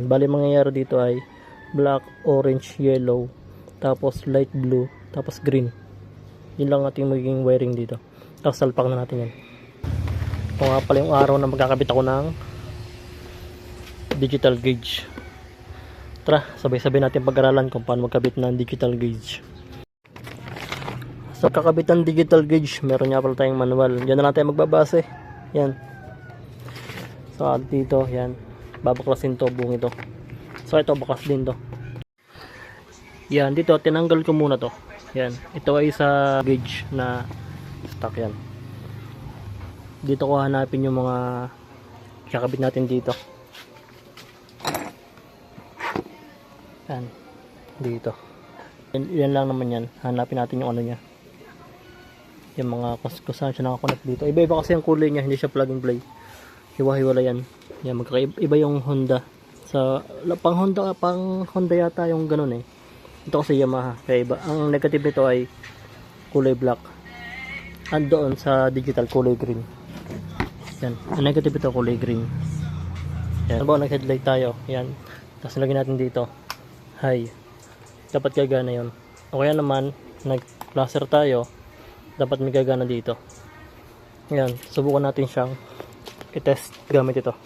Bali mangyayari dito ay black, orange, yellow, tapos light blue, tapos green. Yun lang ating magiging wiring dito. Tapos salpak na natin yan. Ito nga pala yung araw na magkakabit ako ng digital gauge. Tara, sabay-sabay natin pag-aralan kung paano magkabit ng digital gauge. Sa kakabit ng digital gauge, meron nga pala tayong manual. Diyan na natin magbabase. Yan. So dito, yan. Babaklasin to, buong ito. So ito, bakas din to. Yan, dito tinanggal ko muna to. Yan, ito ay sa gauge na stock yan. Dito ko hanapin yung mga kakabit natin dito. Yan, dito. Yan lang naman yan. Hanapin natin yung ano niya. Yung mga kung saan siya nakakonect dito. Iba-iba kasi yung kulay niya, hindi siya plug and play. Hiwa-hiwala yan. Yan, magkaiba yung Honda. Sa pang Honda yata yung ganun eh. Ito kasi Yamaha, kaya iba. Ang negative nito ay kulay black. Andoon sa digital kulay green. Yan, ang negative ito kulay green. Yan, halimbawa nag-headlight tayo. Yan, tapos lagyan natin dito high. Dapat gagana yon. O kaya naman nag-flasher tayo, dapat may gagana dito. Yan, subukan natin siyang i-test gamit ito.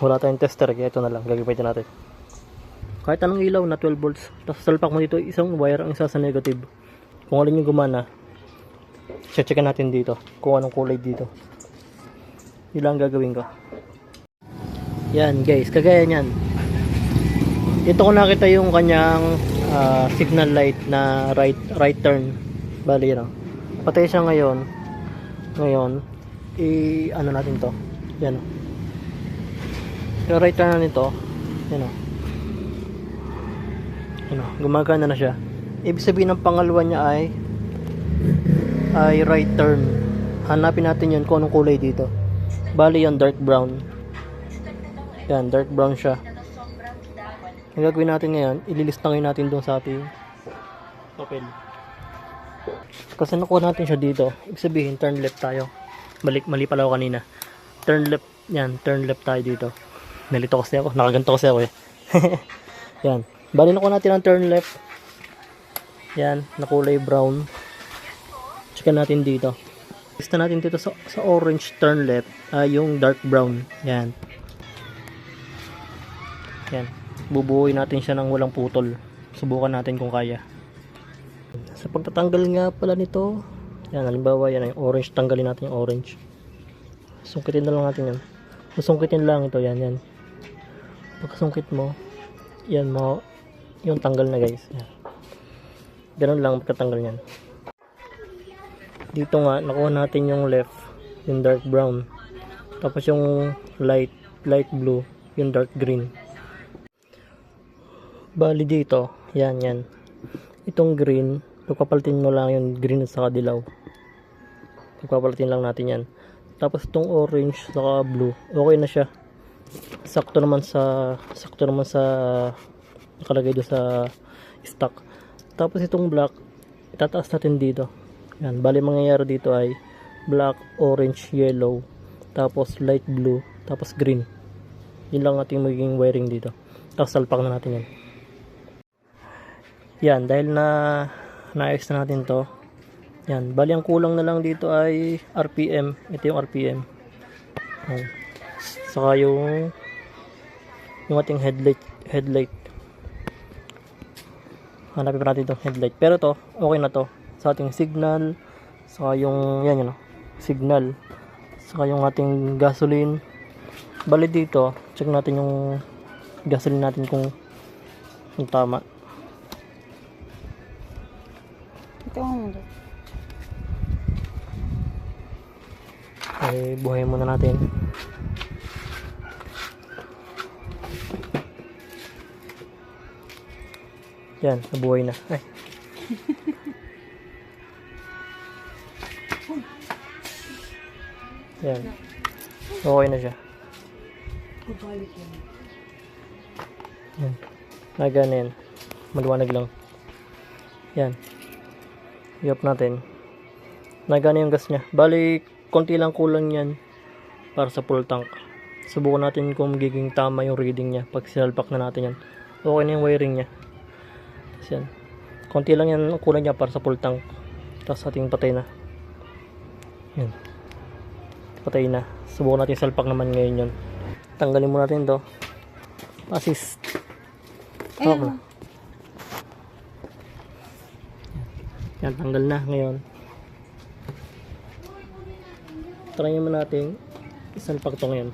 Wala tayong tester, kaya ito na lang gagamitin natin. Kahit anong ilaw na 12 volts, tapos salpak mo dito isang wire, ang isa sa negative. Kung alin yung gumana, checkan natin dito kung anong kulay dito. Yun lang gagawin ko. Yan guys, kagaya nyan. Ito ko nakita yung kanyang signal light na right turn. Bali yun, patay siya ngayon. Ano natin to, yan. Yung right turn na nito, yan o. Gumagana na siya. Ibig sabihin ng pangalawa niya ay right turn. Hanapin natin yun kung anong kulay dito. Bali yung dark brown. Yan, dark brown siya. Ang gagawin natin ngayon, ililistangin natin doon sa ating papel. Kasi nakuha natin siya dito, ibig sabihin turn left tayo. Mali pala ako kanina. Turn left, yan, turn left tayo dito. Nalito kasi ako, nakaganto kasi ako eh. Yan, bali nakuha natin ang turn left. Yan, na kulay brown. Checkan natin dito. Lista natin dito sa orange turn left, yung dark brown. Yan. Yan. Bubuuin natin siya ng walang putol. Subukan natin kung kaya. Sa pagtatanggal nga pala nito, yan, halimbawa yan yung orange, tanggalin natin yung orange. Sungkitin na lang natin yan. Masungkitin lang ito, yan. Pagkasungkit mo, yan mo, yung tanggal na guys. Yan. Ganun lang pagkatanggal yan. Dito nga, nakuha natin yung left, yung dark brown. Tapos yung light blue, yung dark green. Bali dito, yan. Itong green, pagpapalitin mo lang yung green sa dilaw. Pagpapalitin lang natin yan. Tapos itong orange saka blue, okay na siya. Sakto naman sa nakalagay doon sa stock. Tapos itong black, itataas natin dito. Yan, bali mangyayari dito ay black, orange, yellow, tapos light blue, tapos green. Yun lang ating magiging wiring dito. Tapos salpak na natin yan. Yan, dahil naayos na natin to. Yan, bali ang kulang na lang dito ay RPM. Ito yung RPM. Yan. Saka yung ating headlight. Hanapin pa natin itong headlight. Pero to, okay na to. Sa ating signal, saka yung signal, saka yung ating gasoline. Bali dito, check natin yung gasoline natin kung tama. Ay, buhayin muna natin. Yan, nabuhay na. Ay. Yan. Okay na siya. Yan. Nagana yan. Maliwanag lang. Yan. I-off natin. Nagana yung gas niya. Bali, konti lang kulang yan para sa full tank. Subukan natin kung magiging tama yung reading niya pag sinalpak na natin yan. Okay na yung wiring niya. Tapos yan. Konti lang yan ang kulang niya para sa full tank. Tapos ating patay na. Yan. Patay na. Subukan natin salpak naman ngayon yun. Tanggalin muna natin to. Assist. Hawak na. Yan, tanggal na ngayon. Try naman natin isalpak to ngayon.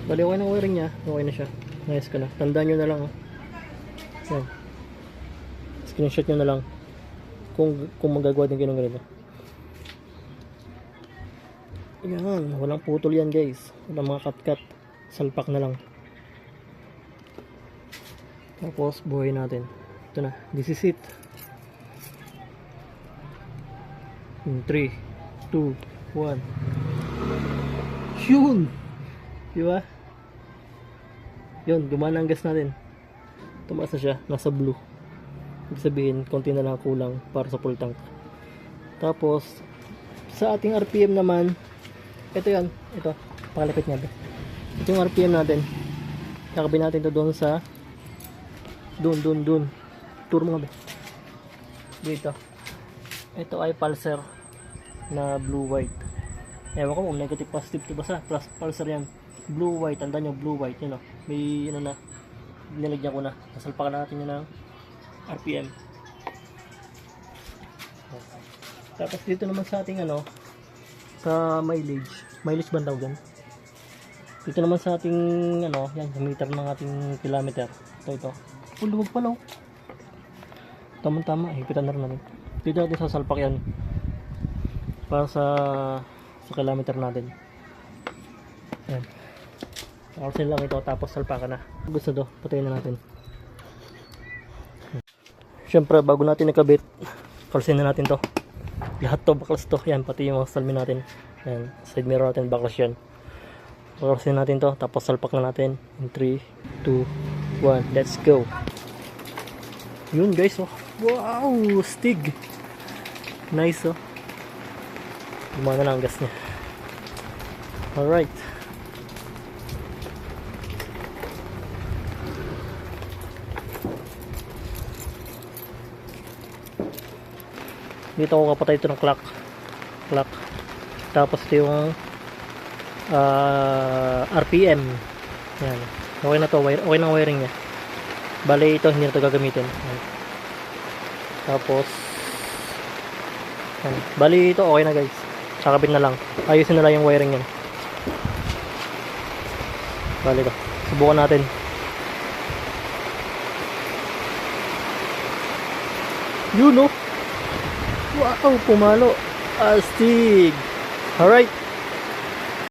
Bali, okay na wiring niya. Okay na siya. Nice ka na. Tandaan nyo na lang. Yan. Screenshot nyo na lang. Kung magagawa din kayo ng ganito. Yan. Walang putol yan guys. Walang mga cut-cut. Salpak na lang. Tapos, buhay natin. Ito na. This is it. In 3, 2, 1. Yun! Diba? Yun, gumana ang gas natin. Tumaas na siya, nasa blue. Ibig sabihin, konti na lang kulang para sa full tank. Tapos, sa ating RPM naman, ito yan, ito, pakalapit nga ba? Ito yung RPM natin. Kakabin natin ito doon sa doon. Tour mo nga ba? Dito. Ito ay pulsar na blue-white. Ewan ko kung negative positive to basta. Plus pulsar yan. Blue-white. Tandaan nyo, blue-white. Yun o. May ano na. Nilagyan ko na. Nasalpakan natin yun ng RPM. Tapos dito naman sa ating ano, sa mileage. Mileage ba ang tawag yan? Dito naman sa ating ano, yan, yung meter ng ating kilometer. Ito. Luwag pala o. Tama-tama. Hipitan na rin natin. Dito natin sasalpak yan. Para sa kilometer natin. Ayan. Ayusin lang ito tapos salpakan na. Gusto to, patayin na natin. Siyempre bago natin nakabit, kalsin na natin to. Lahat to baklas to. Yan, pati yung salmin natin. Ayan, side mirror natin baklas yan. Kalsin natin to tapos salpak na natin. In 3, 2, 1, let's go. Yun guys oh. Wow, stig. Nice oh. Gumana na ang gas niya. Alright. Dito ako kapatay ito ng clock. Tapos ito yung RPM. Yan. Okay na to. Okay na ang wiring niya. Bale ito hindi na ito gagamitin. Yan. Tapos yan. Bali ito okay na guys. Kakabit na lang. Ayusin na lang yung wiring yan. Bali ito. Subukan natin. Yun no. Wow, pumalo. Astig. Alright.